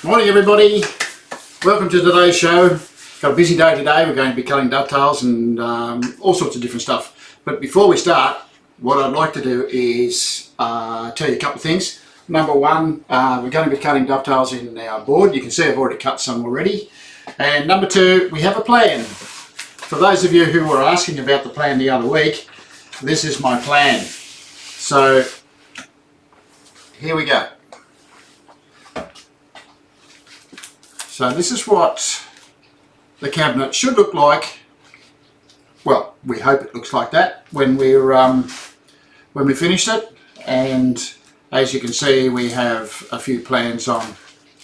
Morning everybody, welcome to today's show. Got a busy day today. We're going to be cutting dovetails and all sorts of different stuff. But before we start, what I'd like to do is tell you a couple of things. Number one, we're going to be cutting dovetails in our board. You can see I've already cut some already. And number two, we have a plan. For those of you who were asking about the plan the other week, this is my plan. So here we go. So this is what the cabinet should look like. Well, we hope it looks like that when we finished it. And as you can see, we have a few plans on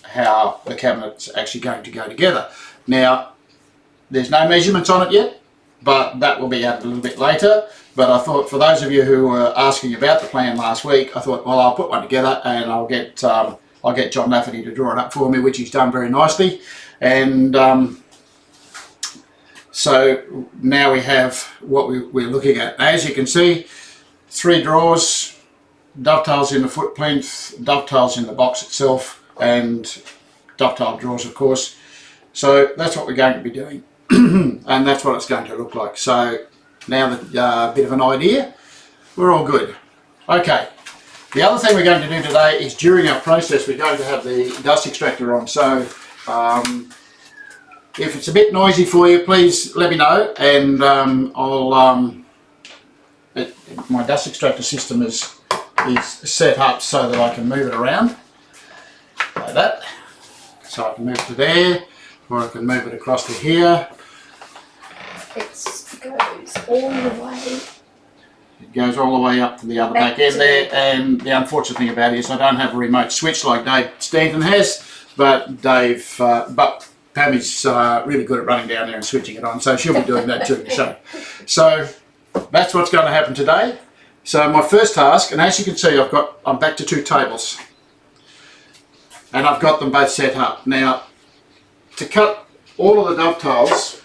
how the cabinet's actually going to go together. Now, there's no measurements on it yet, but that will be added a little bit later. But I thought for those of you who were asking about the plan last week, I thought, well, I'll put one together and I'll get John Lafferty to draw it up for me, which he's done very nicely. And so now we have what we're looking at. As you can see, 3 drawers, dovetails in the foot plinth, dovetails in the box itself, and dovetail drawers, of course. So that's what we're going to be doing. And that's what it's going to look like. So now that a bit of an idea, we're all good. Okay. The other thing we're going to do today is during our process we're going to have the dust extractor on. So if it's a bit noisy for you, please let me know, and my dust extractor system is set up so that I can move it around like that. So I can move it to there, or I can move it across to here. It goes all the way. It goes all the way up to the other back end there, and the unfortunate thing about it is I don't have a remote switch like David Stanton has, but Pammy's really good at running down there and switching it on, so she'll be doing that during the show. So that's what's going to happen today. So my first task, and as you can see, I'm back to 2 tables, and I've got them both set up. Now, to cut all of the dovetails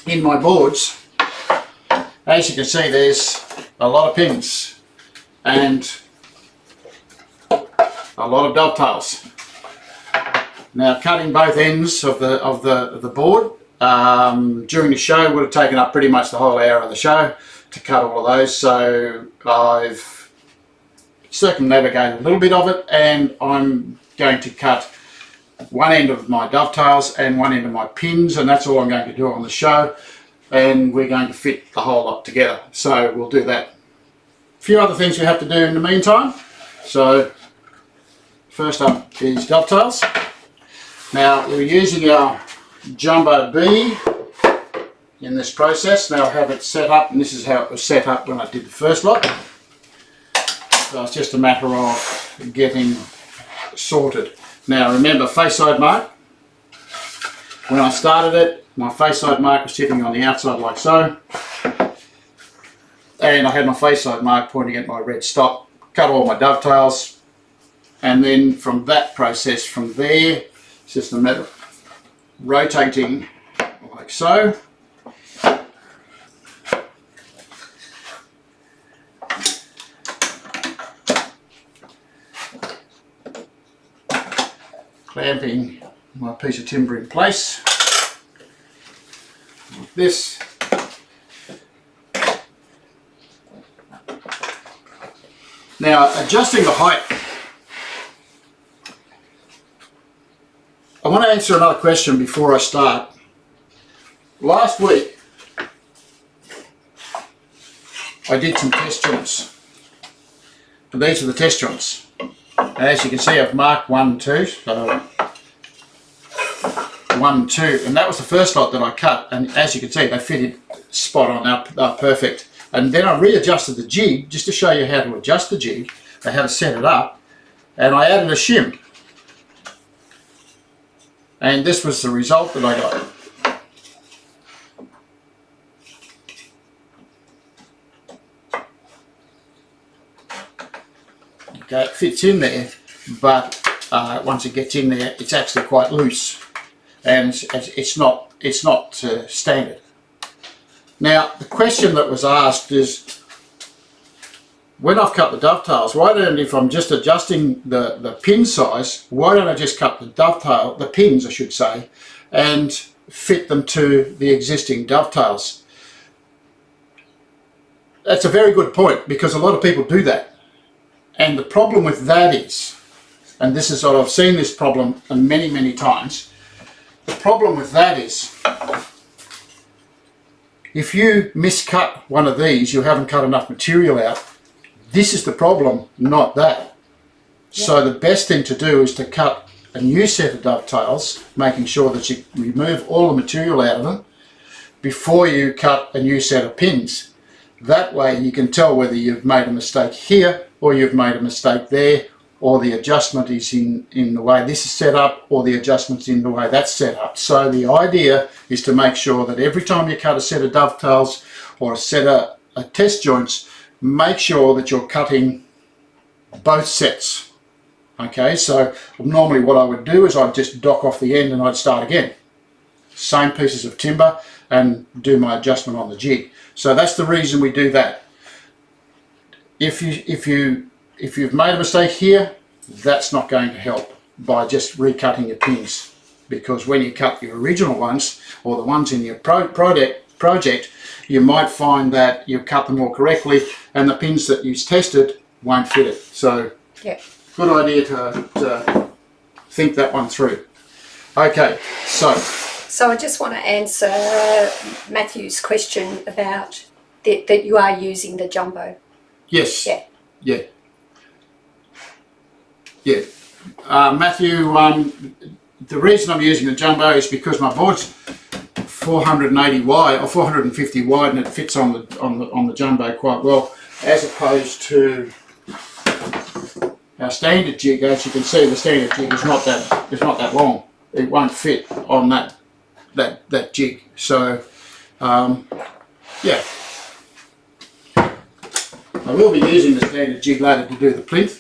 in my boards, as you can see, there's a lot of pins and a lot of dovetails. Now, cutting both ends of the board during the show would have taken up pretty much the whole hour of the show to cut all of those. So I've circumnavigated a little bit of it, and I'm going to cut one end of my dovetails and one end of my pins, and that's all I'm going to do on the show. And we're going to fit the whole lot together, so we'll do that. A few other things we have to do in the meantime. So first up is dovetails. Now, we're using our Jumbo B in this process. Now I have it set up, and this is how it was set up when I did the first lot. So it's just a matter of getting sorted. Now remember, face side mark. When I started it, my face side mark was sitting on the outside like so, and I had my face side mark pointing at my red stop. Cut all my dovetails, and then from that process, from there, it's just a matter of rotating like so. Clamping my piece of timber in place like this. Now, adjusting the height. I want to answer another question before I start. Last week I did some test joints, and these are the test joints. As you can see, I've marked 1 and 2, so 1 and 2, and that was the first lot that I cut, and as you can see, they fitted spot on, up perfect. And then I readjusted the jig just to show you how to adjust the jig and how to set it up, and I added a shim, and this was the result that I got. Okay, it fits in there, but once it gets in there, it's actually quite loose, and it's not Standard. Now, the question that was asked is, when I've cut the dovetails, why don't, if I'm just adjusting the pin size, why don't I just cut the pins I should say, and fit them to the existing dovetails? That's a very good point, because a lot of people do that. And the problem with that is, and this is what I've seen this problem many times, the problem with that is, if you miscut one of these, you haven't cut enough material out. This is the problem, not that. Yeah. So the best thing to do is to cut a new set of dovetails, making sure that you remove all the material out of them before you cut a new set of pins. That way you can tell whether you've made a mistake here or you've made a mistake there, or the adjustment is in the way this is set up, or the adjustment's in the way that's set up. So the idea is to make sure that every time you cut a set of dovetails or a set of test joints, make sure that you're cutting both sets. Okay, so normally what I would do is I'd just dock off the end and I'd start again. Same pieces of timber and do my adjustment on the jig. So that's the reason we do that. If you've made a mistake here, that's not going to help by just recutting your pins, because when you cut your original ones or the ones in your project, you might find that you cut them all correctly and the pins that you tested won't fit it. So yeah, good idea to think that one through. Okay, so I just want to answer Matthew's question about that you are using the jumbo. Yes. Yeah. Yeah. Yeah. Matthew, the reason I'm using the jumbo is because my board's 480 wide or 450 wide, and it fits on the jumbo quite well, as opposed to our standard jig. As you can see, the standard jig is not that long. It won't fit on that jig. So yeah. I will be using the standard jig later to do the plinth.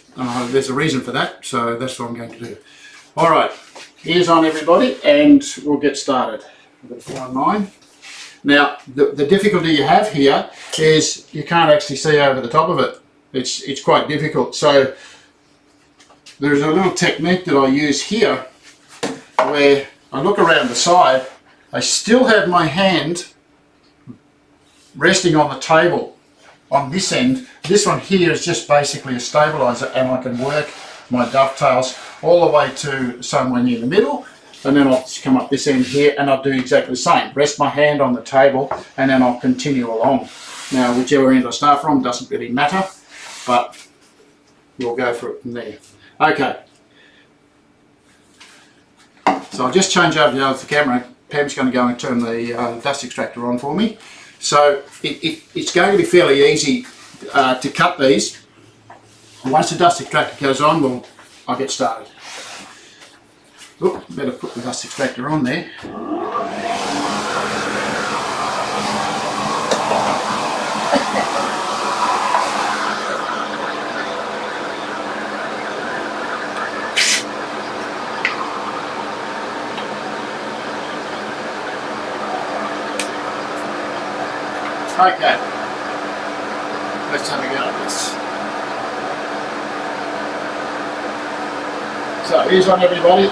There's a reason for that, so that's what I'm going to do. Alright, ears on everybody, and we'll get started. I'm going to find mine. Now, the difficulty you have here is you can't actually see over the top of it. It's quite difficult. So there's a little technique that I use here where I look around the side. I still have my hand resting on the table on this end. This one here is just basically a stabilizer, and I can work my dovetails all the way to somewhere near the middle, and then I'll just come up this end here and I'll do exactly the same. Rest my hand on the table and then I'll continue along. Now whichever end I start from doesn't really matter, but we'll go for it from there. Okay, so I'll just change over to the camera. Pam's going to go and turn the dust extractor on for me. So it's going to be fairly easy to cut these. Once the dust extractor goes on, I'll get started. Oop, better put the dust extractor on there. Okay, let's have a go at this. So here's on everybody.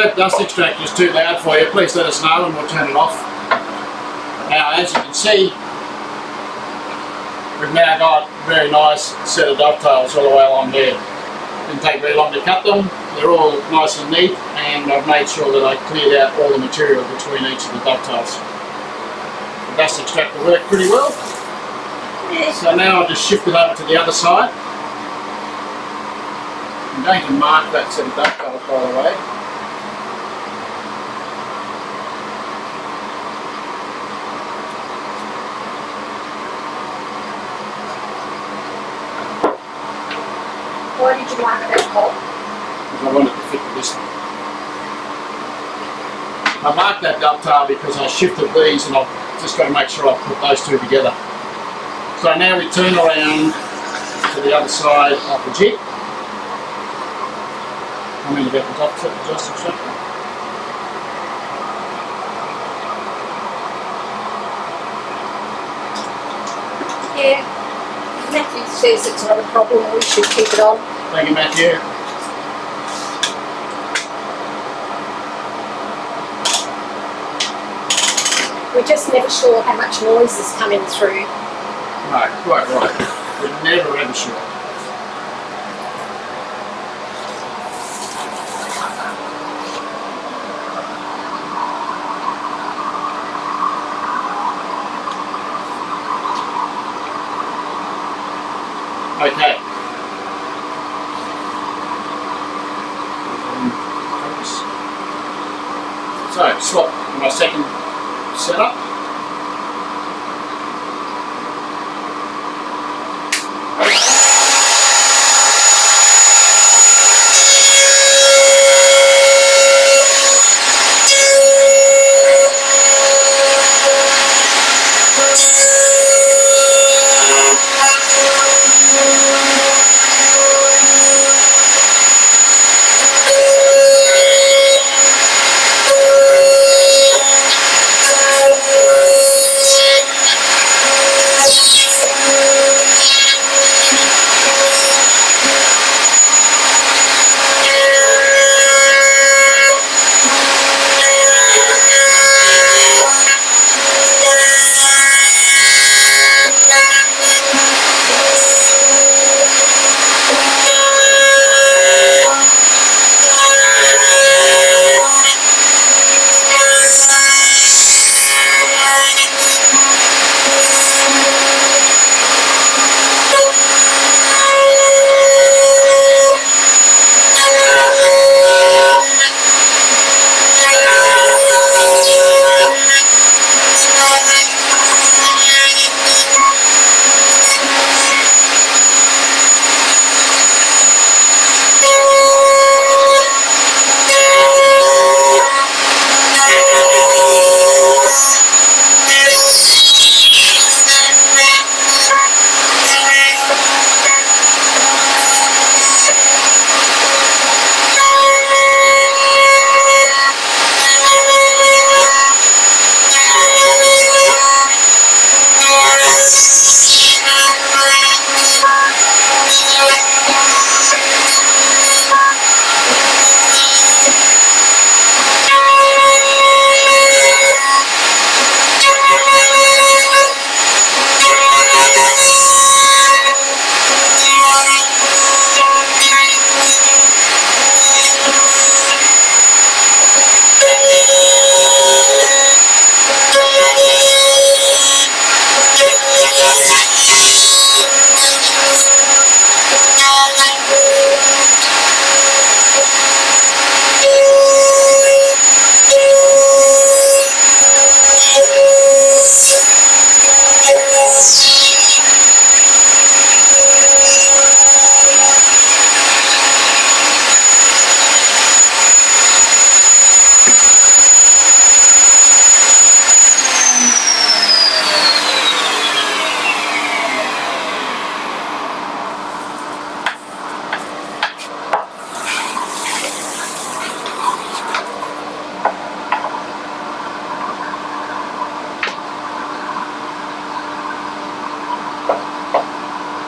that dust extractor is too loud for you, please let us know and we'll turn it off. Now, as you can see, we've now got a very nice set of dovetails all the way along there. Didn't take very long to cut them. They're all nice and neat, and I've made sure that I cleared out all the material between each of the dovetails. The dust extractor worked pretty well. So now I'll just shift it over to the other side. I'm going to mark that set of dovetails, by the way. Why did you mark that hole? Because I wanted to fit with this one. I marked that dovetail because I shifted these and I've just got to make sure I put those two together. So now we turn around to the other side of the jig. I'm going to get the top set of dust extractor. Yeah. Matthew says it's not a problem, we should keep it on. Thank you, Matthew. We're just never sure how much noise is coming through. No, quite right. We're never ever sure. Okay. So, swap my second setup.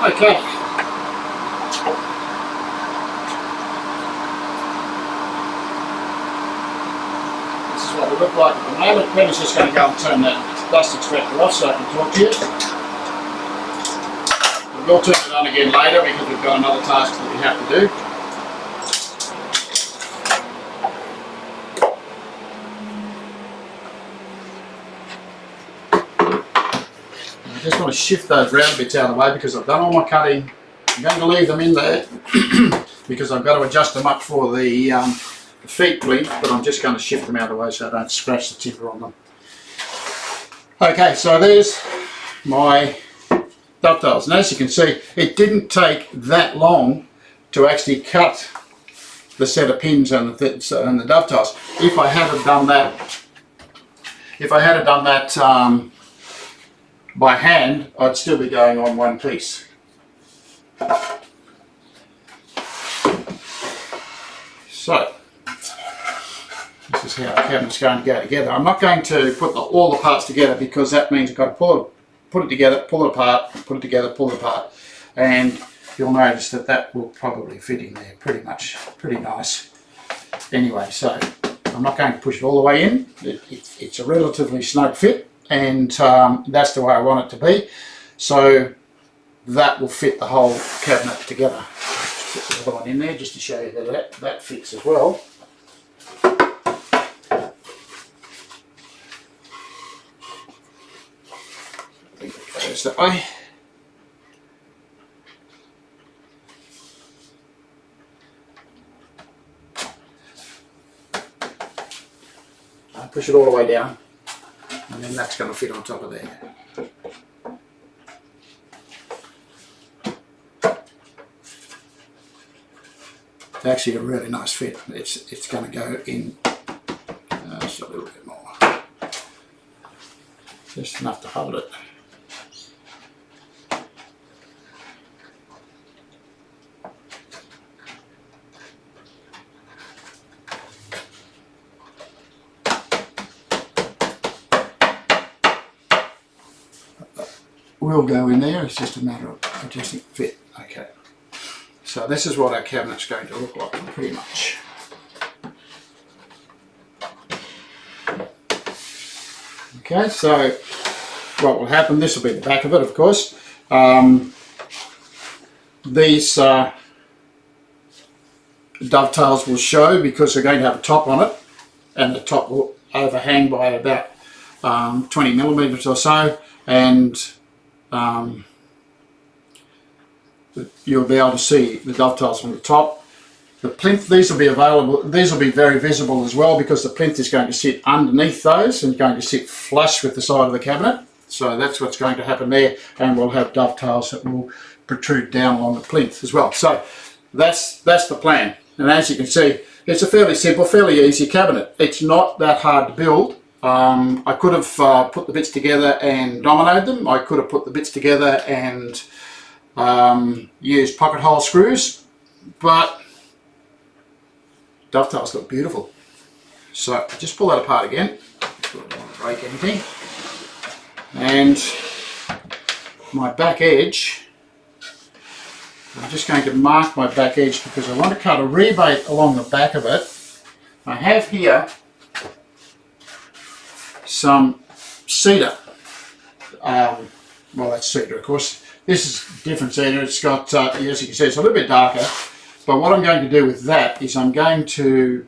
Okay. is what we look like at the moment. Penny's just going to go and turn that dust extractor off so I can talk to you. We'll turn it on again later because we've got another task that we have to do. I just want to shift those round bits out of the way because I've done all my cutting. I'm going to leave them in there because I've got to adjust them up for the feet plinth, but I'm just going to shift them out of the way so I don't scratch the timber on them. Okay, so there's my dovetails, and as you can see, it didn't take that long to actually cut the set of pins and the dovetails. If I had done that, by hand, I'd still be going on one piece. So this is how the cabinet's going to go together. I'm not going to put all the parts together because that means I've got to put it together, pull it apart, put it together, pull it apart, and you'll notice that that will probably fit in there pretty nice. Anyway, so I'm not going to push it all the way in. It's a relatively snug fit, and that's the way I want it to be. So that will fit the whole cabinet together. Put the other one in there just to show you that that fits as well. Goes that way. I'll push it all the way down, and then that's going to fit on top of there. It's actually a really nice fit. It's going to go in just a little bit more, just enough to hold it. Will go in there. It's just a matter of adjusting fit. Okay. So this is what our cabinet's going to look like, pretty much. Okay, so what will happen, this will be the back of it, of course. These dovetails will show because they're going to have a top on it, and the top will overhang by about 20 millimeters or so, and you'll be able to see the dovetails from the top. The plinth, these will be available, these will be very visible as well because the plinth is going to sit underneath those and going to sit flush with the side of the cabinet. So that's what's going to happen there, and we'll have dovetails that will protrude down along the plinth as well. So that's the plan, and as you can see, it's a fairly simple, fairly easy cabinet. It's not that hard to build. I could have put the bits together and dominoed them. I could have put the bits together and used pocket hole screws, but dovetails look beautiful. So I just pull that apart again. I don't want to break anything. And my back edge, I'm just going to mark my back edge because I want to cut a rebate along the back of it. I have here some cedar. Well, that's cedar, of course. This is different cedar. It's got, as you can see, it's a little bit darker. But what I'm going to do with that is I'm going to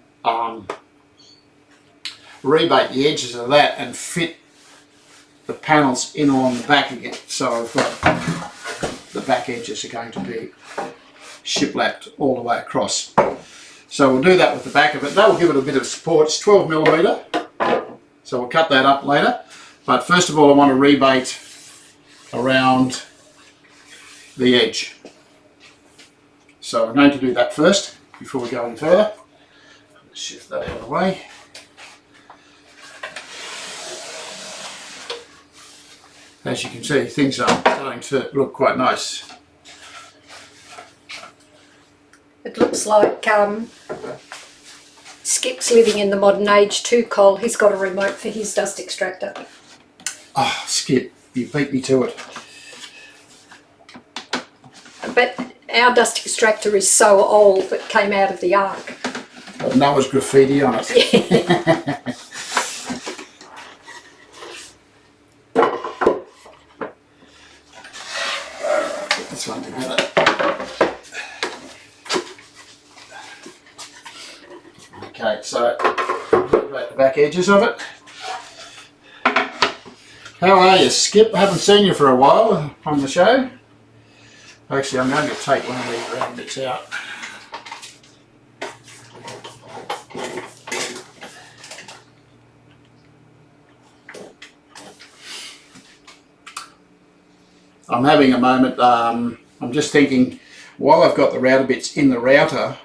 rebate the edges of that and fit the panels in along the back again. So I've got the back edges are going to be shiplapped all the way across. So we'll do that with the back of it. That will give it a bit of support. It's 12 millimetre. So we'll cut that up later. But first of all, I want to rebate around the edge. So I'm going to do that first before we go any further. Let's shift that out of the way. As you can see, things are starting to look quite nice. It looks like Skip's living in the modern age too, Cole. He's got a remote for his dust extractor. Oh, Skip, you beat me to it. But our dust extractor is so old it came out of the Ark. But Noah's graffiti on it. the back edges of it. How are you, Skip? I haven't seen you for a while on the show. Actually, I'm going to take one of these round bits out. I'm having a moment, I'm just thinking, while I've got the router bits in the router,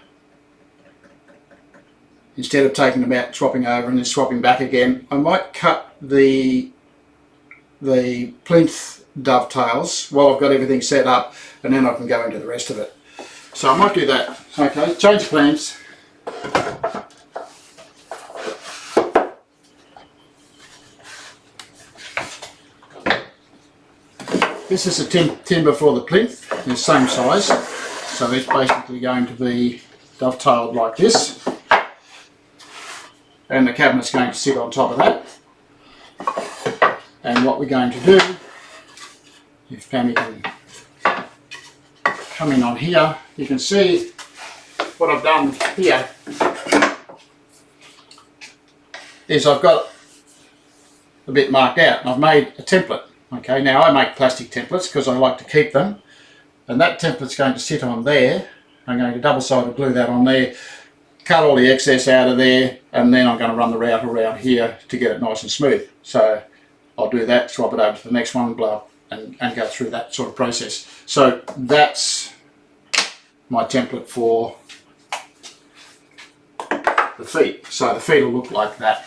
instead of taking them out, swapping over and then swapping back again, I might cut the Plinth dovetails while I've got everything set up, and then I can go into the rest of it. So I might do that. Okay, change plans. This is the timber for the plinth, the same size, so it's basically going to be dovetailed like this, and the cabinet's going to sit on top of that. And what we're going to do, if Pammy can come in on here, you can see what I've done here is I've got a bit marked out, and I've made a template. Okay, now I make plastic templates because I like to keep them, and that template's going to sit on there. I'm going to double-sided glue that on there, cut all the excess out of there, and then I'm going to run the router around here to get it nice and smooth. So I'll do that, swap it over to the next one, blow up, and go through that sort of process. So that's my template for the feet. So the feet will look like that,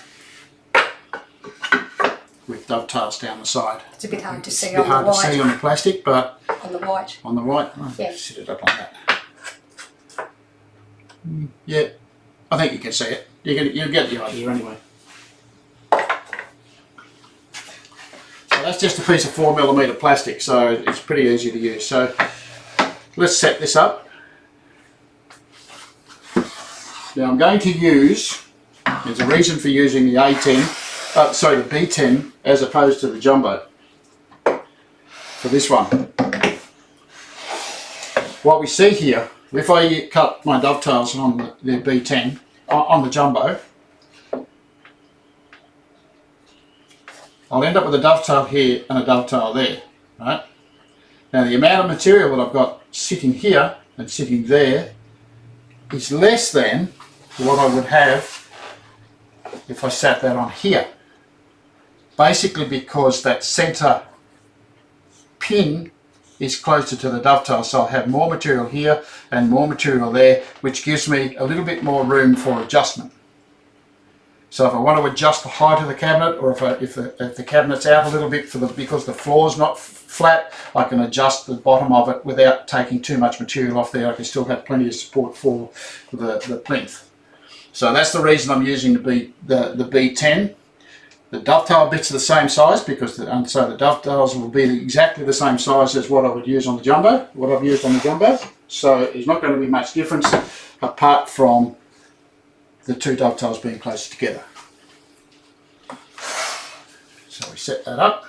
with dovetails down the side. It's a bit hard to see on the white. It's a bit hard to see on the plastic, but on the white. On the white, I'll sit it up like that. Yeah, I think you can see it. You'll get the idea anyway. So that's just a piece of 4mm plastic, so it's pretty easy to use. So let's set this up. Now I'm going to use, there's a reason for using the the B10 as opposed to the jumbo for this one. What we see here, if I cut my dovetails on the B10, on the jumbo, I'll end up with a dovetail here and a dovetail there, right? Now the amount of material that I've got sitting here and sitting there is less than what I would have if I sat that on here. Basically because that centre pin is closer to the dovetail, so I'll have more material here and more material there, which gives me a little bit more room for adjustment. So if I want to adjust the height of the cabinet, or if the cabinet's out a little bit because the floor's not flat, I can adjust the bottom of it without taking too much material off there. I can still have plenty of support for the plinth. So that's the reason I'm using the B10. The dovetail bits are the same size so the dovetails will be exactly the same size as what I would use on the jumbo, what I've used on the jumbo. So there's not going to be much difference apart from the two dovetails being closer together. So we set that up.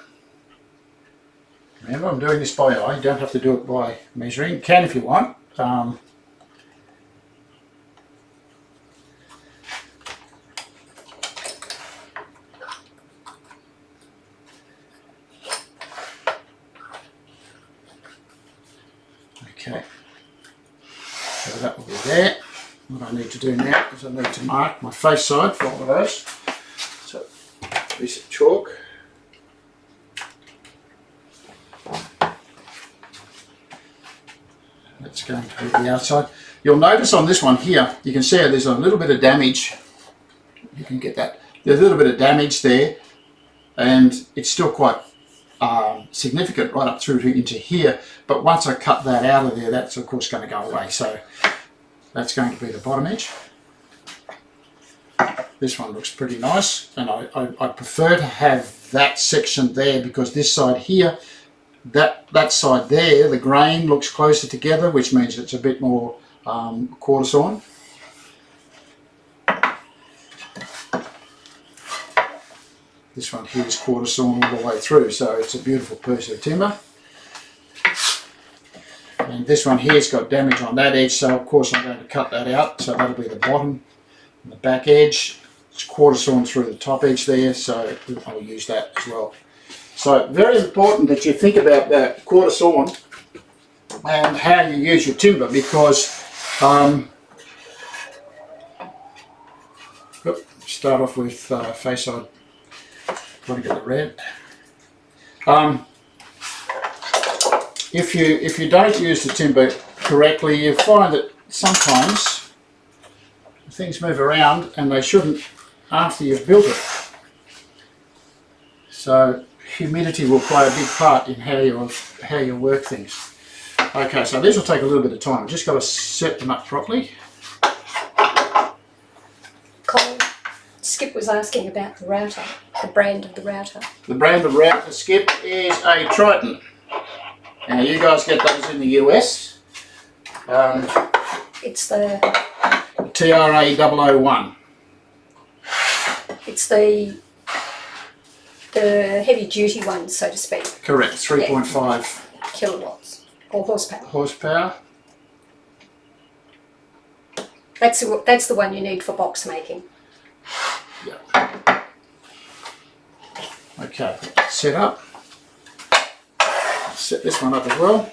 Remember, I'm doing this by eye. You don't have to do it by measuring. You can if you want. Okay, so that will be there. What I need to do now is I need to mark my face side for all of those. So, a piece of chalk. That's going to be the outside. You'll notice on this one here, you can see there's a little bit of damage. You can get that. There's a little bit of damage there, and it's still quite significant right up through into here, but once I cut that out of there, that's of course going to go away. So that's going to be the bottom edge. This one looks pretty nice, and I prefer to have that section there because this side here, that side there, the grain looks closer together, which means it's a bit more quarter sawn. This one here is quarter sawn all the way through, so it's a beautiful piece of timber. And this one here's got damage on that edge, so of course I'm going to cut that out. So that'll be the bottom and the back edge. it's quarter sawn through the top edge there, so I'll use that as well. So very important that you think about that quarter sawn and how you use your timber, because start off with face side. Want to get the red. If you don't use the timber correctly, you find that sometimes things move around and they shouldn't after you've built it. So humidity will play a big part in how you work things. Okay, so these will take a little bit of time. Just got to set them up properly. Colin, Skip was asking about the router, the brand of the router. The brand of router, Skip, is a Triton. Now you guys get those in the US. It's the TRA001. It's the heavy duty one, so to speak. Correct, 3.5 kilowatts or horsepower. horsepower. That's the one you need for box making. Yeah. Okay, set up. Set this one up as well.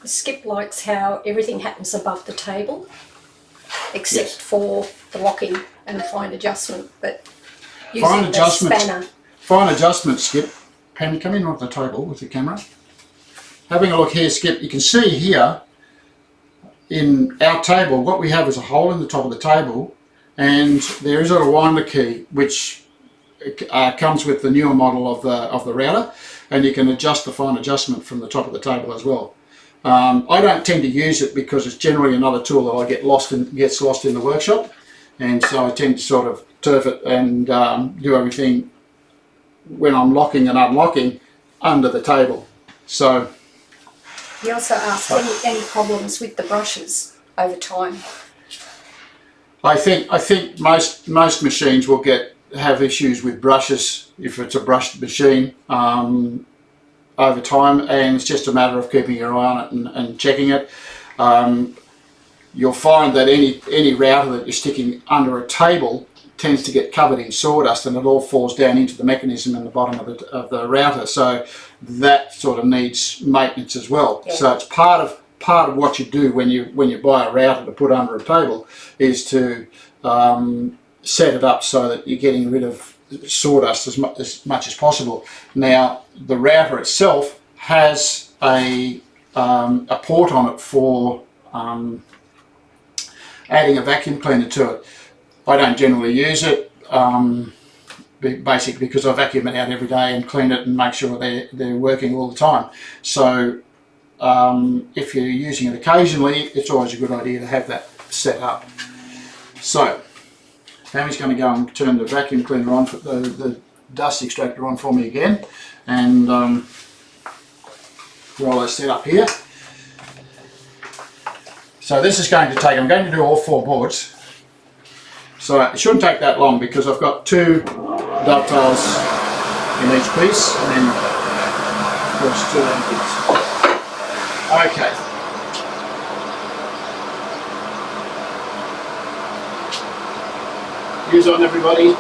Skip likes how everything happens above the table, except Yes. for the locking and the fine adjustment. But Fine using the adjustment. spanner, Fine adjustment, Skip. Penny, come in on the table with the camera. Having a look here, Skip, you can see here in our table, what we have is a hole in the top of the table, and there is a winder key which comes with the newer model of the router, and you can adjust the fine adjustment from the top of the table as well. I don't tend to use it because it's generally another tool that I gets lost in the workshop, and so I tend to sort of turf it and do everything when I'm locking and unlocking under the table. So he also asked any problems with the brushes over time. I think most machines will have issues with brushes if it's a brushed machine over time, and it's just a matter of keeping your eye on it and checking it. You'll find that any router that you're sticking under a table tends to get covered in sawdust, and it all falls down into the mechanism in the bottom of the router. So that sort of needs maintenance as well. Yeah. So it's part of what you do when you buy a router to put under a table is to set it up so that you're getting rid of sawdust as much as possible. Now the router itself has a port on it for adding a vacuum cleaner to it. I don't generally use it, basically because I vacuum it out every day and clean it and make sure they're working all the time. So if you're using it occasionally, it's always a good idea to have that set up. So Tammy's going to go and turn the vacuum cleaner on, for the dust extractor on for me again, and while I set up here. So this is going to take, I'm going to do all 4 boards. So it shouldn't take that long because I've got 2 dovetails in each piece, and then of course 2 end bits. Okay. Views on, everybody.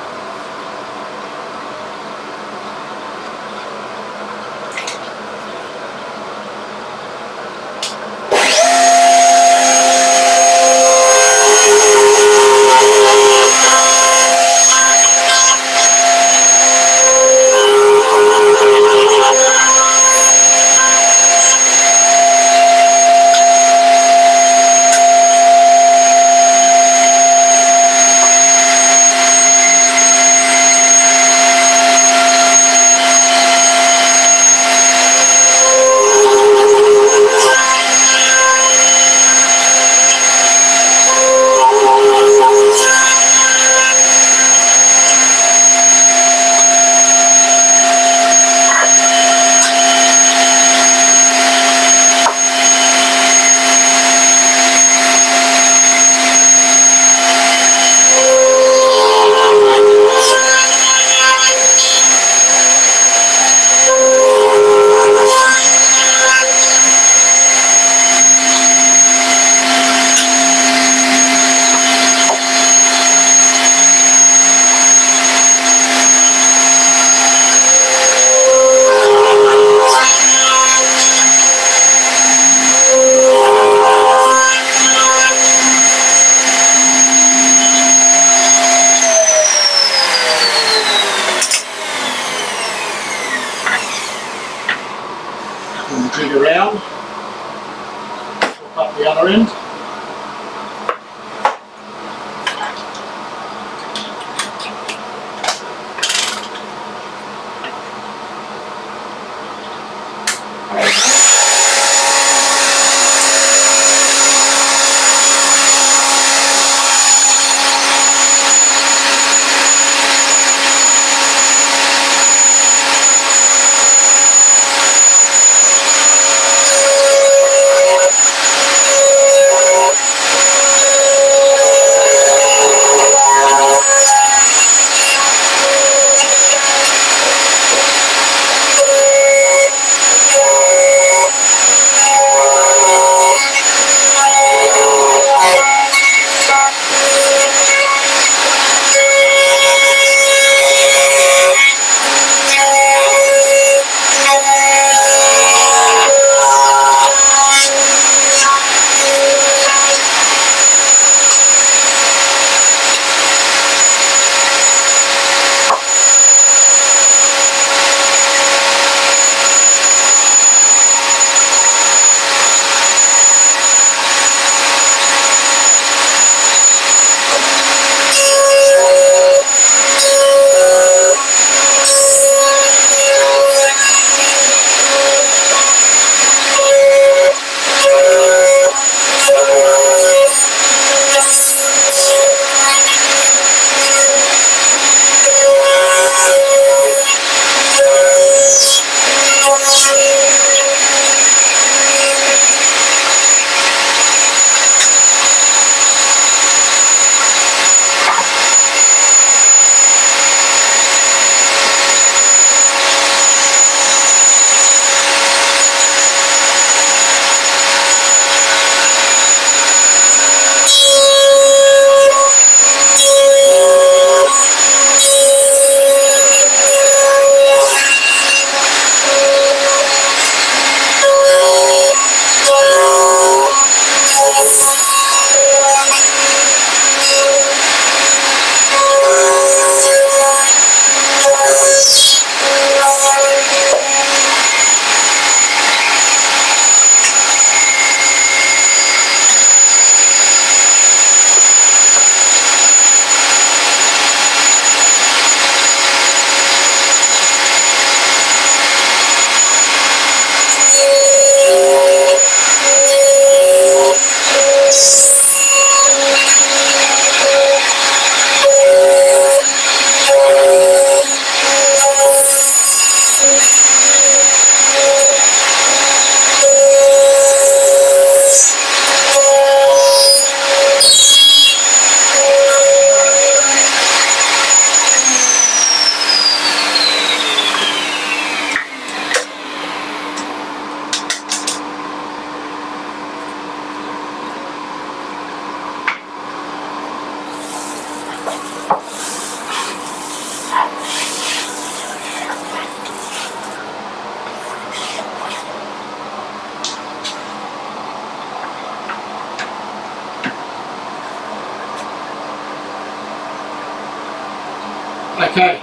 Okay,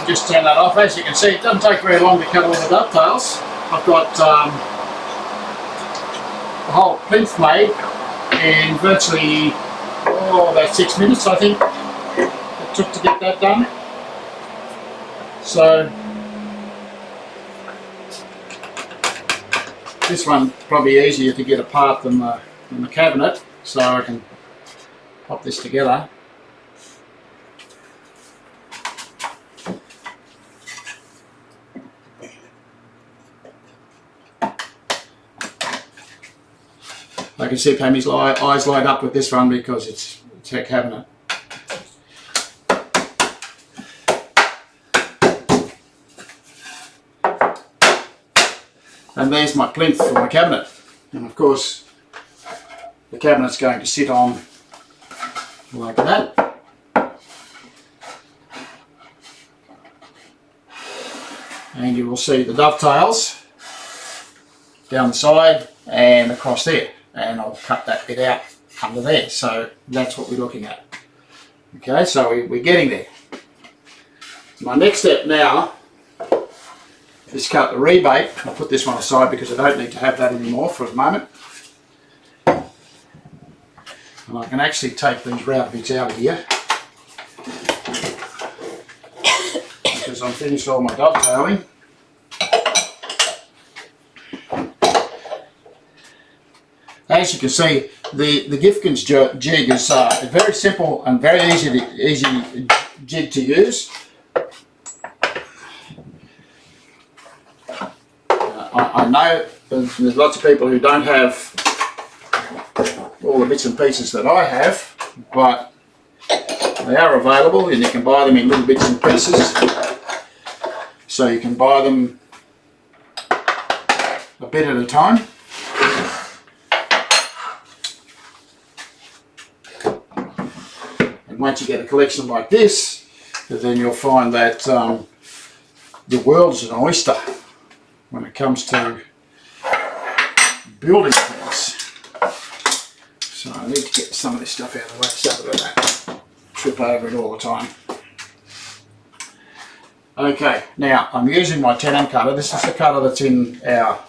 just turn that off. As you can see, it doesn't take very long to cut all the dovetails. I've got the whole plinth made in virtually about 6 minutes, I think it took to get that done. So this one probably easier to get apart than the cabinet, so I can pop this together. I can see Pammy's eyes light up with this one because it's her cabinet. And there's my plinth for my cabinet. And of course, the cabinet's going to sit on like that. And you will see the dovetails down the side and across there. And I'll cut that bit out under there. So that's what we're looking at. Okay, so we're getting there. My next step now is cut the rebate. I'll put this one aside because I don't need to have that anymore for the moment. And I can actually take these round bits out of here because I'm finished all my dovetailing. As you can see, the Gifkins jig is a very simple and very easy jig to use. I know there's lots of people who don't have all the bits and pieces that I have, but they are available and you can buy them in little bits and pieces. So you can buy them a bit at a time. And once you get a collection like this, then you'll find that the world's an oyster when it comes to building things. So I need to get some of this stuff out of the way so that I don't trip over it all the time. Okay, now I'm using my tenon cutter. This is the cutter that's in our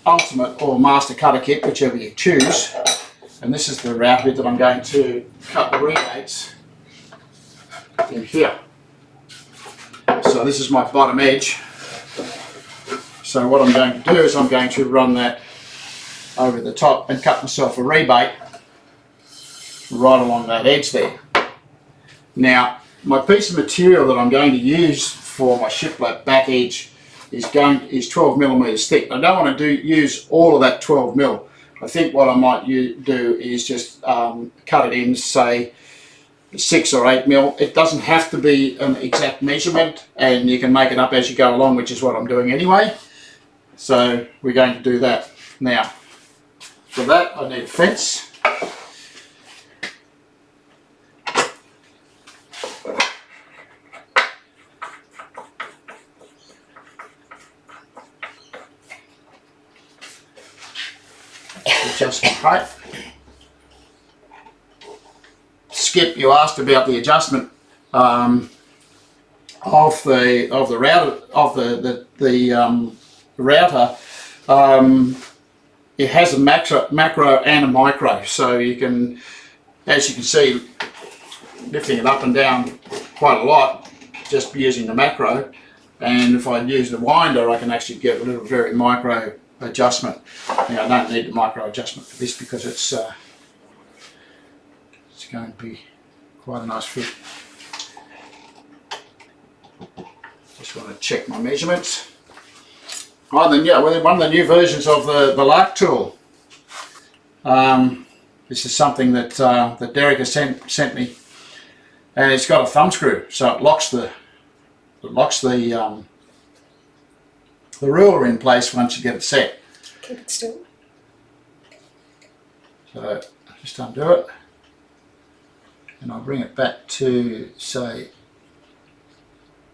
ultimate or master cutter kit, whichever you choose. And this is the round bit that I'm going to cut the rebates in here. So this is my bottom edge. So what I'm going to do is I'm going to run that over the top and cut myself a rebate right along that edge there. Now my piece of material that I'm going to use for my shiplap back edge is 12 millimeters thick. I don't want to use all of that 12 mil. I think what I might do is just cut it in, say 6 or 8 mil. It doesn't have to be an exact measurement, and you can make it up as you go along, which is what I'm doing anyway. So we're going to do that now. For that I need a fence. Adjustment height. Skip, you asked about the adjustment of the router. It has a macro and a micro, so you can, as you can see, lifting it up and down quite a lot just using the macro. And if I use the winder, I can actually get a little very micro adjustment. Now I don't need the micro adjustment for this because it's going to be quite a nice fit. Just want to check my measurements. Oh, then yeah, well, one of the new versions of the LARK tool. This is something that that Derek has sent me, and it's got a thumb screw, so it locks the ruler in place once you get it set. Keep it still. So just undo it, and I'll bring it back to say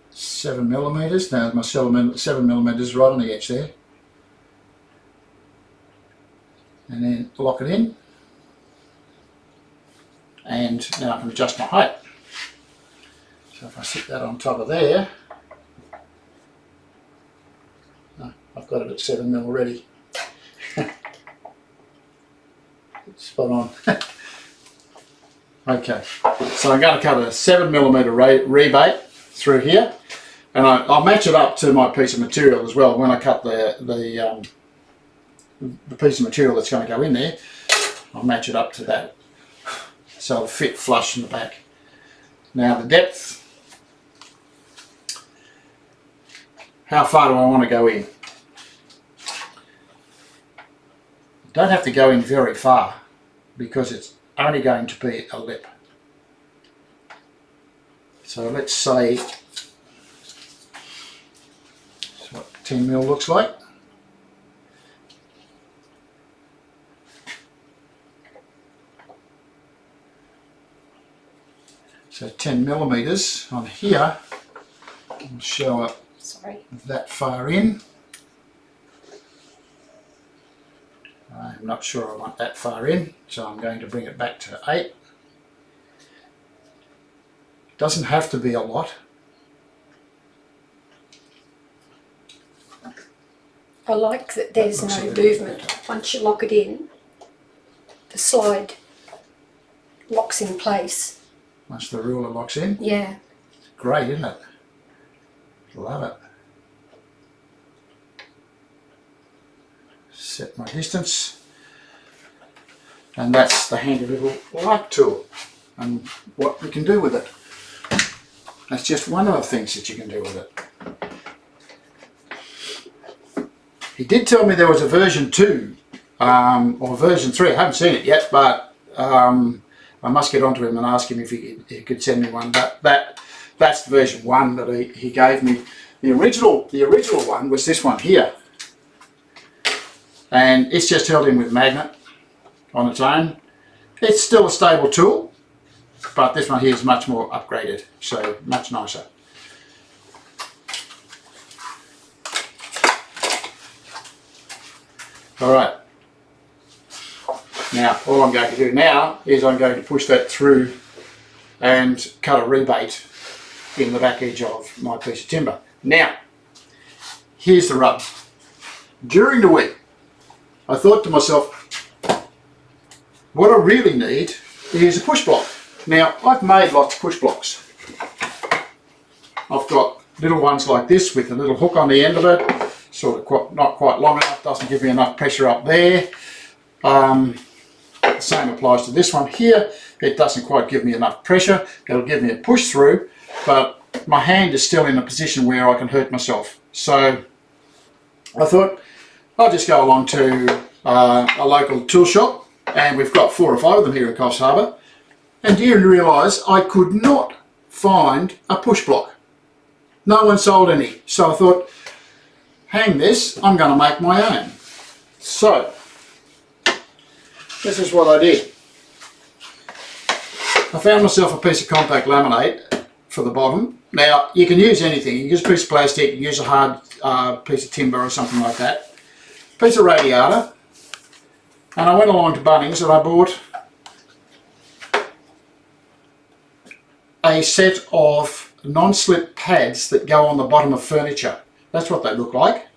7 millimeters. Now my 7 millimeters is right on the edge there. lock it in, and now I can adjust my height. So if I sit that on top of there, I've got it at 7mm already. Spot on. Okay, so I'm going to cut a 7mm rebate through here, and I'll match it up to my piece of material as well. When I cut the piece of material that's going to go in there, I'll match it up to that, so it'll fit flush in the back. Now the depth, how far do I want to go in? Don't have to go in very far, because it's only going to be a lip. So let's say that's what 10mm looks like. So 10mm on here will show up that far in. I'm not sure I want that far in, so I'm going to bring it back to 8. Doesn't have to be a lot. I like that there's no movement. Once you lock it in, the slide locks in place. Once the ruler locks in? Yeah. Great, isn't it? Love it. Set my distance, and that's the handy little LARK tool and what we can do with it. That's just one of the things that you can do with it. He did tell me there was a version 2 or version 3. I haven't seen it yet, but I must get onto him and ask him if he could send me one. But that's version 1 that he gave me. The original one was this one here. And it's just held in with a magnet on its own. It's still a stable tool, but this one here is much more upgraded, so much nicer. Alright, now all I'm going to do now is I'm going to push that through and cut a rebate in the back edge of my piece of timber. Now, here's the rub. During the week, I thought to myself, what I really need is a push block. Now, I've made lots of push blocks. I've got little ones like this with a little hook on the end of it, sort of not quite long enough, doesn't give me enough pressure up there. The same applies to this one here. It doesn't quite give me enough pressure. It'll give me a push through, but my hand is still in a position where I can hurt myself. So I thought, I'll just go along to a local tool shop, and we've got 4 or 5 of them here in Coffs Harbour. And do you realise I could not find a push block? No one sold any. So I thought, hang this, I'm going to make my own. So this is what I did. I found myself a piece of compact laminate for the bottom. Now you can use anything. You can use a piece of plastic, you can use a hard piece of timber or something like that. Piece of radiator, and I went along to Bunnings and I bought a set of non-slip pads that go on the bottom of furniture. That's what they look like.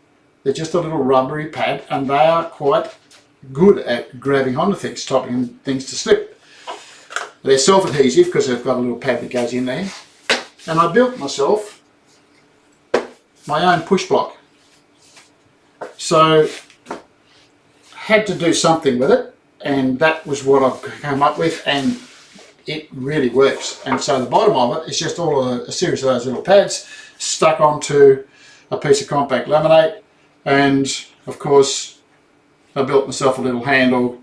They're just a little rubbery pad, and they are quite good at grabbing onto things, stopping things to slip. They're self-adhesive because they've got a little pad that goes in there. And I built myself my own push block. So had to do something with it, and that was what I've come up with, and it really works. And so the bottom of it is just all a series of those little pads stuck onto a piece of compact laminate, and of course I built myself a little handle,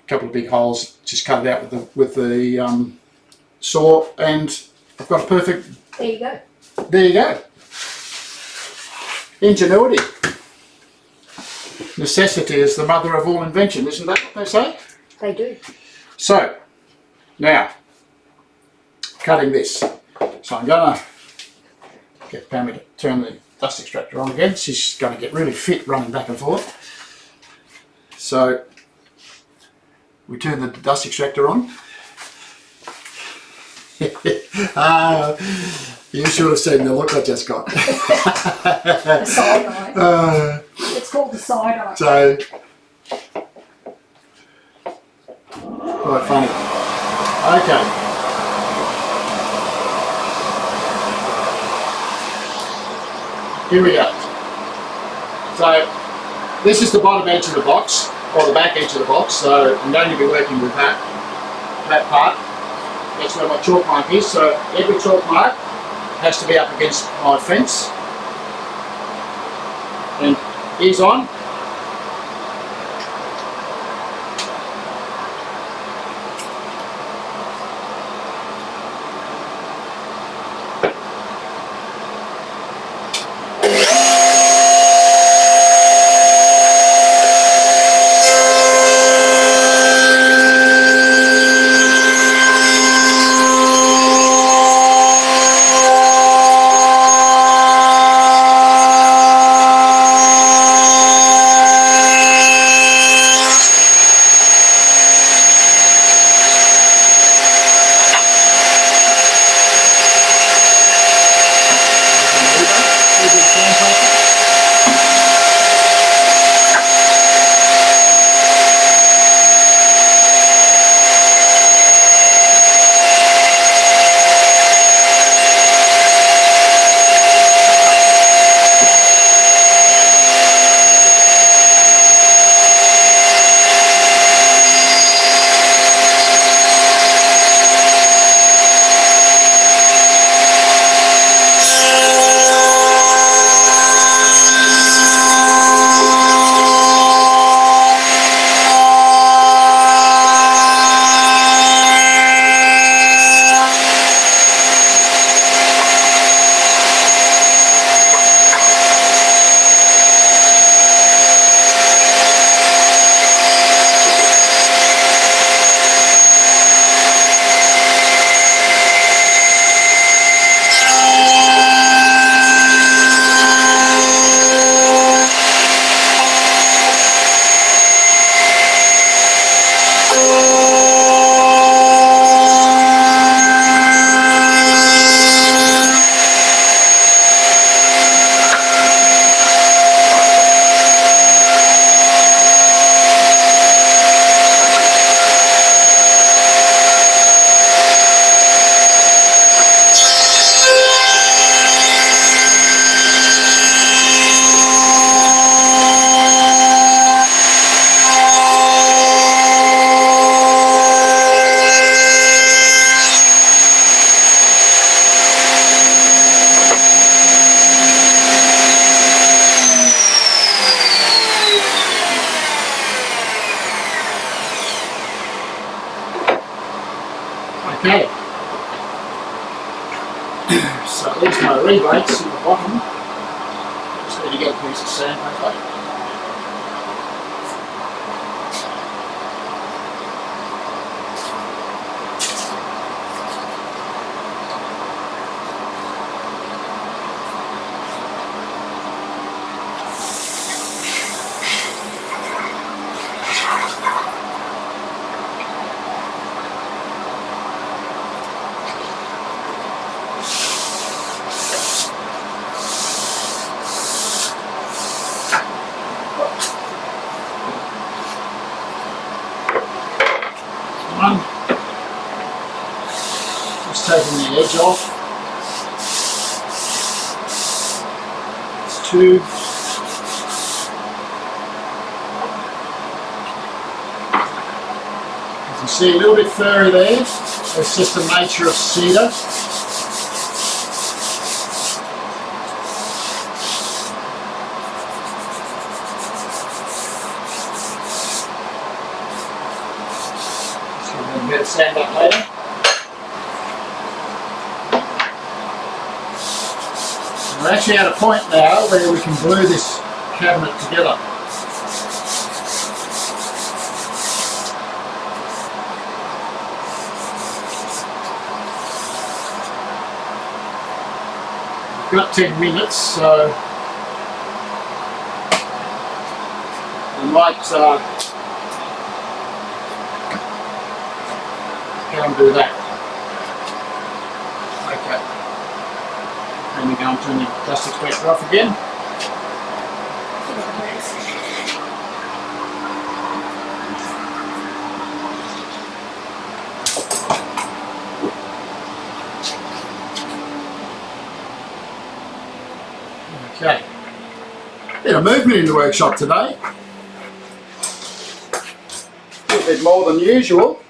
a couple of big holes, just cut it out with the saw, and I've got a perfect. There you go. There you go. Ingenuity. Necessity is the mother of all invention, isn't that what they say? They do. So, now, cutting this. So I'm going to get Pammy to turn the dust extractor on again. She's going to get really fit running back and forth. So, we turn the dust extractor on. You should have seen the look I just got. The side eye. It's called the side eye. So, quite funny. Okay. Here we go. So, this is the bottom edge of the box, or the back edge of the box, so I'm going to be working with that part. That's where my chalk mark is, so every chalk mark has to be up against my fence. And ears on. Okay, so there's my rebates in the bottom. Just need to get a piece of sandpaper. Just taking the edge off. It's 2. You can see a little bit furry there. It's just the nature of cedar. So we'll get it sand up later. We're actually at a point now where we can glue this cabinet together. We've got 10 minutes, so we might go and do that. Okay. Then we go and turn the dust extractor off again. Okay. Bit of movement in the workshop today. A little bit more than usual.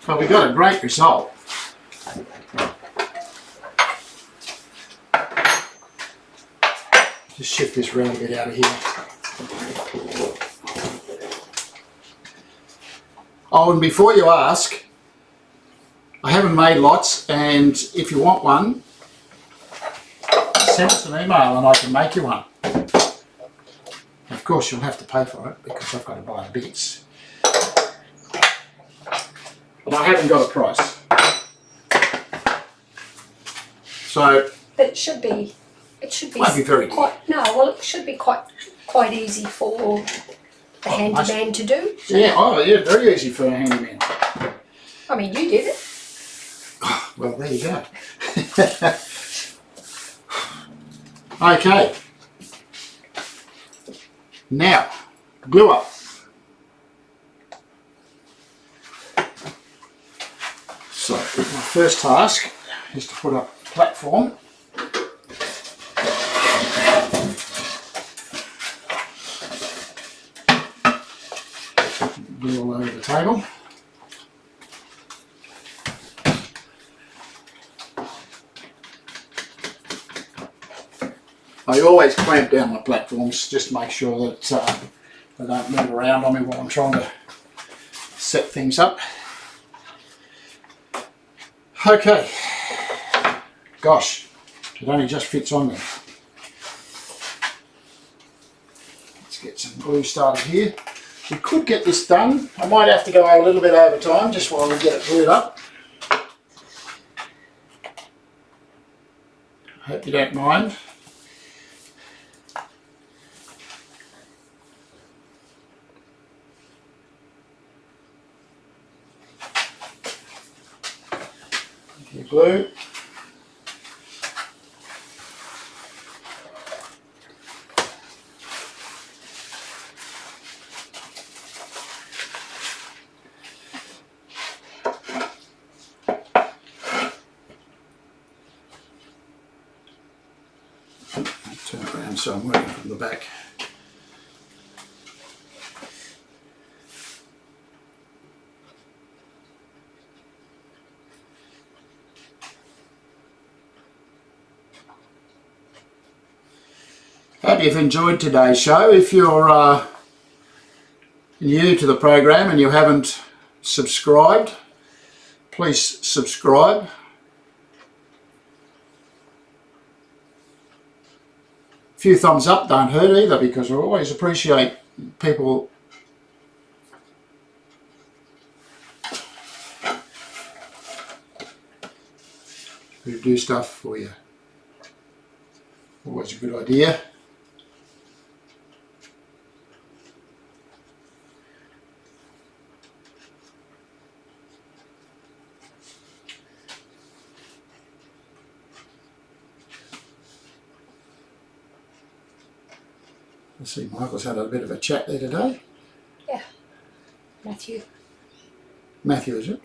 But we got a great result. Just shift this round a bit out of here. Oh, and before you ask, I haven't made lots, and if you want one, send us an email and I can make you one. Of course, you'll have to pay for it because I've got to buy the bits. But I haven't got a price. So, but it should be might be very quite, no, well, it should be quite easy for the handyman to do. Yeah, oh yeah, very easy for a handyman. I mean, you did it. Well, there you go. Okay. Now, glue up. So, my first task is to put up a platform. Glue all over the table. I always clamp down my platforms just to make sure that they don't move around on me while I'm trying to set things up. Okay, gosh, it only just fits on there. Let's get some glue started here. We could get this done. I might have to go a little bit over time just while we get it glued up. I hope you don't mind. Your glue. Turn it around so I'm working from the back. Hope you've enjoyed today's show. If you're new to the program and you haven't subscribed, please subscribe. A few thumbs up don't hurt either, because I always appreciate people who do stuff for you. Always a good idea. I see Michael's had a bit of a chat there today. Yeah, Matthew. Matthew, is it?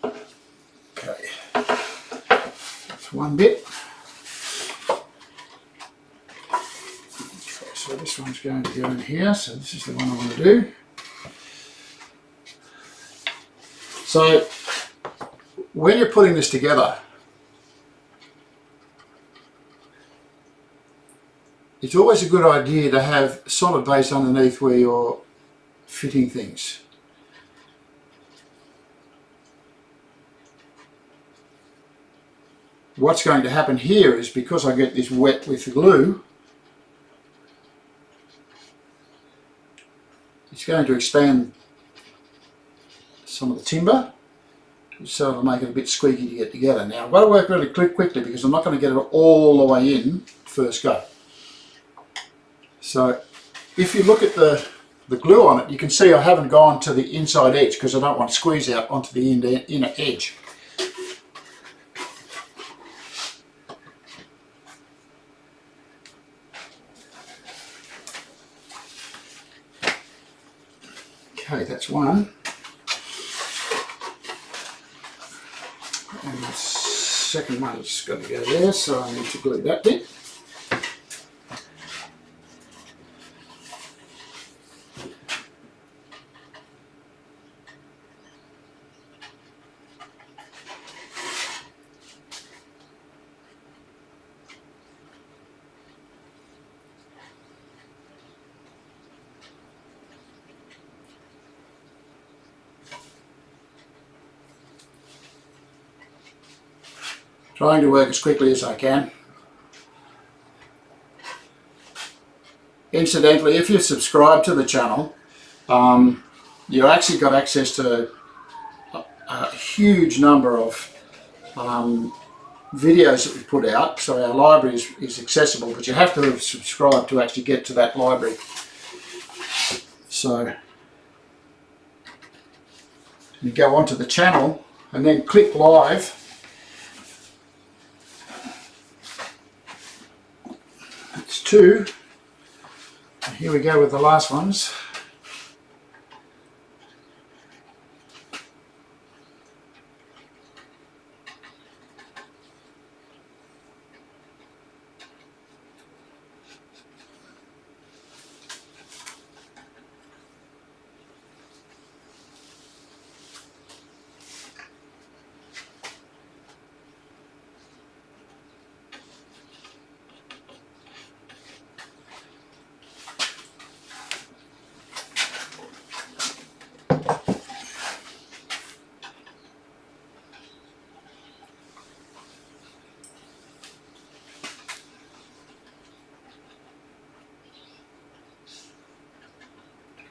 Okay, that's one bit. Okay, so this one's going to go in here, so this is the one I want to do. So, when you're putting this together, it's always a good idea to have a solid base underneath where you're fitting things. What's going to happen here is, because I get this wet with the glue, it's going to expand some of the timber, so it'll make it a bit squeaky to get together. Now I've got to work really quickly because I'm not going to get it all the way in first go. So if you look at the glue on it, you can see I haven't gone to the inside edge because I don't want to squeeze out onto the inner edge. Okay, that's one. And the second one's got to go there, so I need to glue that bit. Trying to work as quickly as I can. Incidentally, if you subscribe to the channel, you actually got access to a huge number of videos that we put out. So our library is accessible, but you have to subscribe to actually get to that library. So you go onto the channel and then click live. That's two. And here we go with the last ones.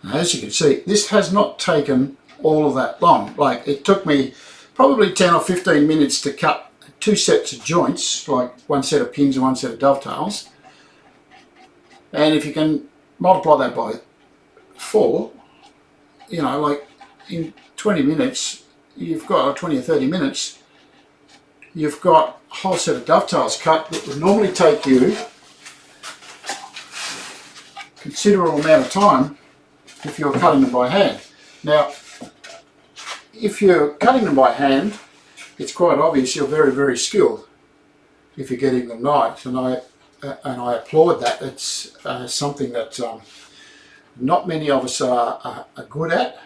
As you can see, this has not taken all of that long. Like, it took me probably 10 or 15 minutes to cut two sets of joints, like one set of pins and one set of dovetails. And if you can multiply that by 4, you know, like in 20 minutes, you've got, or 20 or 30 minutes, you've got a whole set of dovetails cut that would normally take you a considerable amount of time if you're cutting them by hand. Now, if you're cutting them by hand, it's quite obvious you're very, very skilled if you're getting them right, and I applaud that. It's something that not many of us are good at,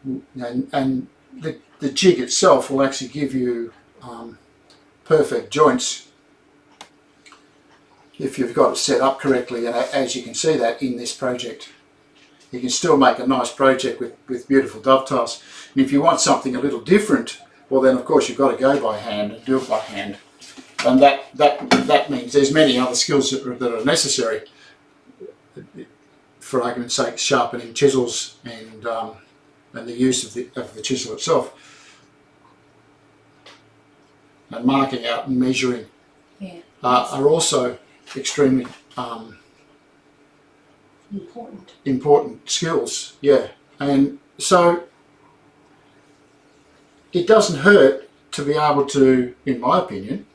and the jig itself will actually give you perfect joints if you've got it set up correctly. And as you can see that in this project, you can still make a nice project with beautiful dovetails. And if you want something a little different, well then of course you've got to go by hand and do it by hand. And that means there's many other skills that are necessary. For argument's sake, sharpening chisels and the use of the chisel itself, and marking out and measuring, are also extremely important skills. Yeah, and so it doesn't hurt to be able to, in my opinion,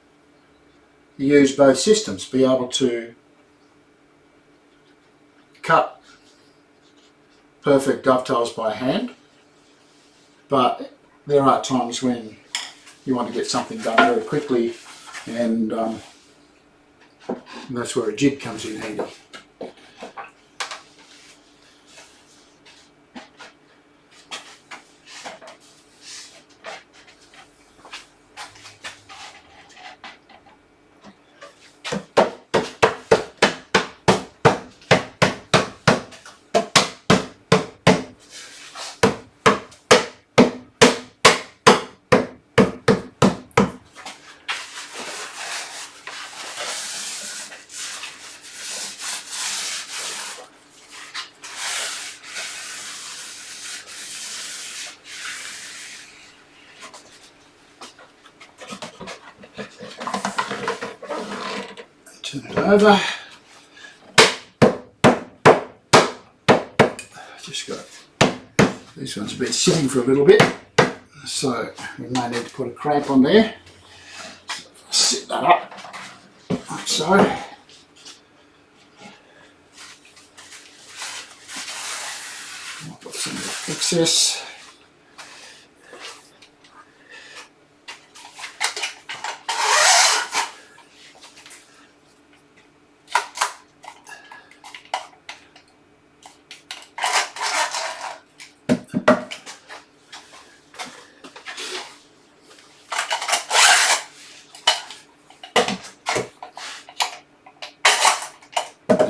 use both systems, be able to cut perfect dovetails by hand, but there are times when you want to get something done very quickly, and that's where a jig comes in handy. Turn it over. Just got these ones have been sitting for a little bit, so we may need to put a cramp on there. So sit that up like so. I'll put some of the excess.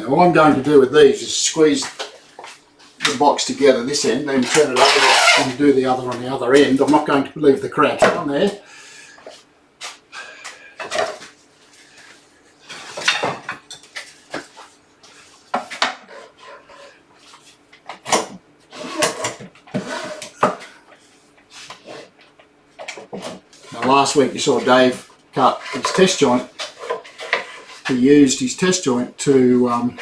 What I'm going to do with these is squeeze the box together this end, then turn it over and do the other on the other end. I'm not going to leave the cramps on there. Now last week you saw Dave cut his test joint. He used his test joint to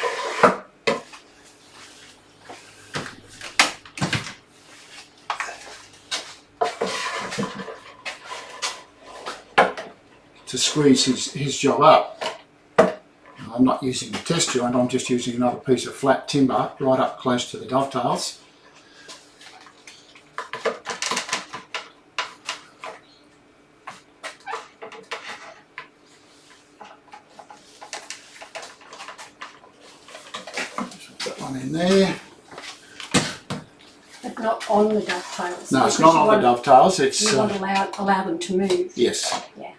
squeeze his job up. I'm not using the test joint, I'm just using another piece of flat timber right up close to the dovetails. Put that one in there. But not on the dovetails. No, it's not on the dovetails. It's you want to allow them to move. Yes. Yeah.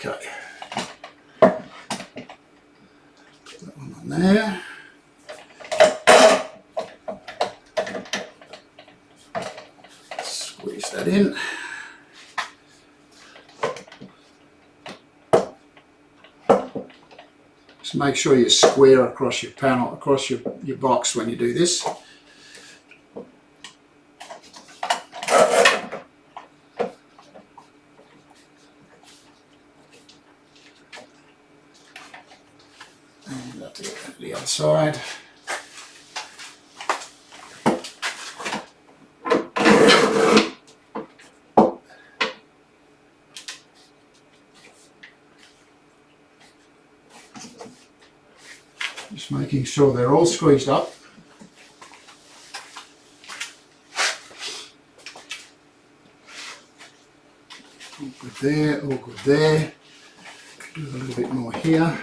Okay. Put that one on there. Squeeze that in. Just make sure you're square across your panel, across your box when you do this. And up to the other side. Just making sure they're all squeezed up. All good there, all good there. Do a little bit more here.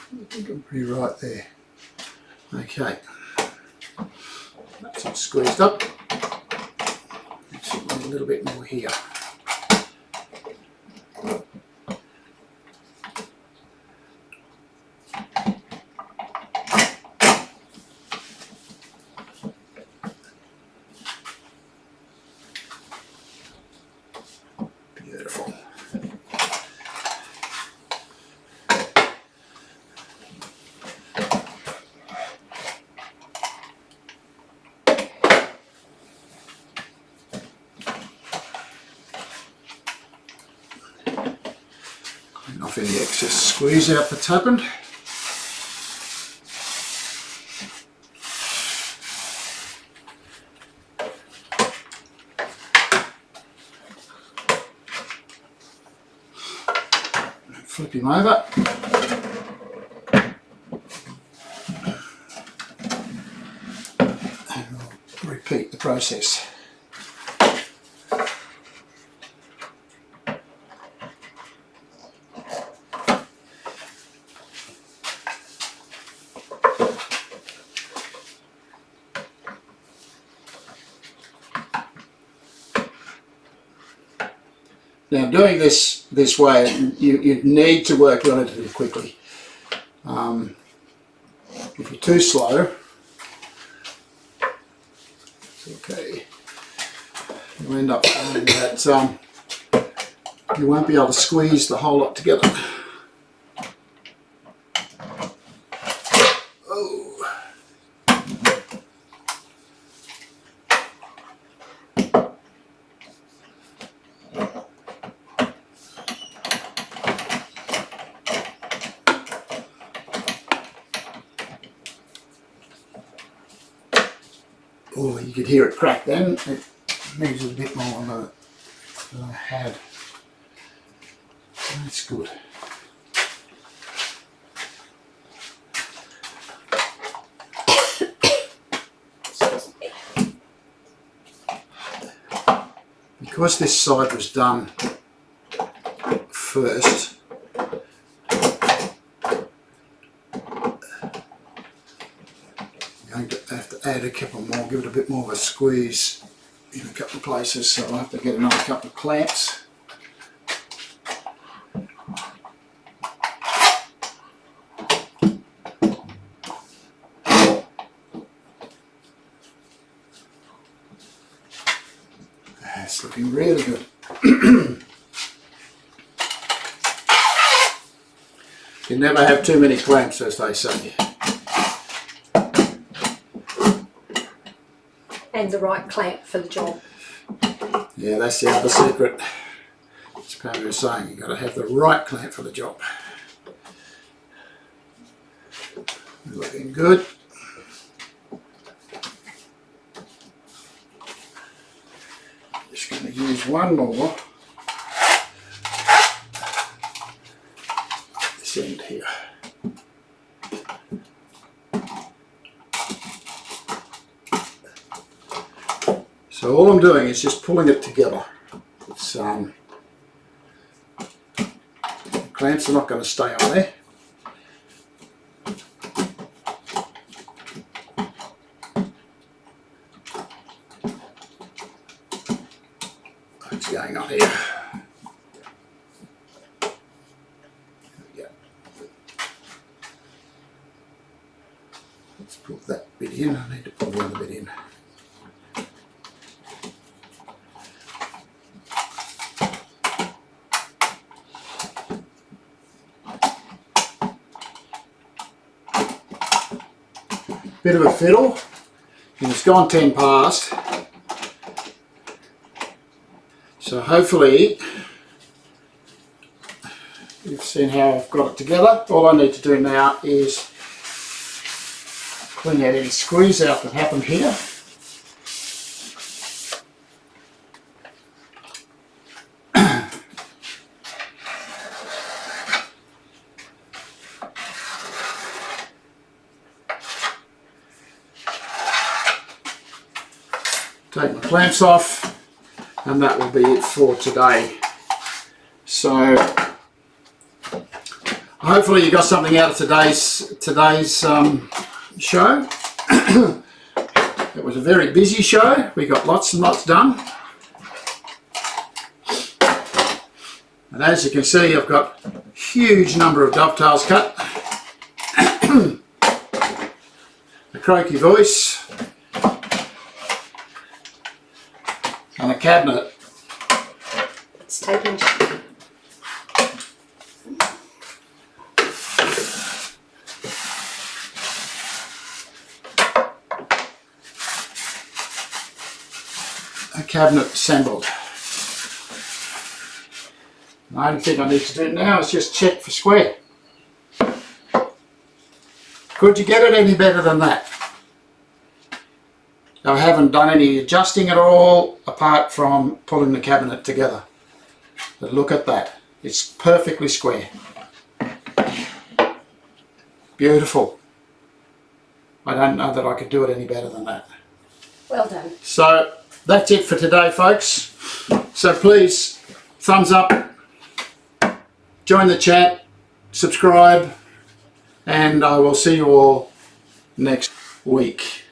I think I'm pretty right there. Okay, that's all squeezed up. A little bit more here. Beautiful. Clean off any excess squeeze out that's happened. Flip him over. And we'll repeat the process. Now, doing this way, you need to work relatively quickly. If you're too slow, it's okay. You'll end up finding that you won't be able to squeeze the whole lot together. Oh, you could hear it crack then. It needs a bit more than I had. That's good. Because this side was done first, I'm going to have to add a couple more, give it a bit more of a squeeze in a couple of places, so I'll have to get another couple of clamps. That's looking really good. You never have too many clamps, as they say. And the right clamp for the job. Yeah, that's the other secret. As Pamela was saying, you've got to have the right clamp for the job. Looking good. Just going to use one more. This end here. So all I'm doing is just pulling it together. It's, the clamps are not going to stay on there. What's going on here? There we go. Let's put that bit in. I need to put the other bit in. Bit of a fiddle, and it's gone 10 past, so hopefully you've seen how I've got it together. All I need to do now is clean out any squeeze out that happened here. Take my clamps off, and that will be it for today. So hopefully you got something out of today's show. It was a very busy show. We got lots and lots done, and as you can see, I've got a huge number of dovetails cut. A croaky voice. And a cabinet. It's taking. A cabinet assembled. The only thing I need to do now is just check for square. Could you get it any better than that? I haven't done any adjusting at all apart from pulling the cabinet together. But look at that. It's perfectly square. Beautiful. I don't know that I could do it any better than that. Well done. So that's it for today, folks. So please, thumbs up, join the chat, subscribe, and I will see you all next week.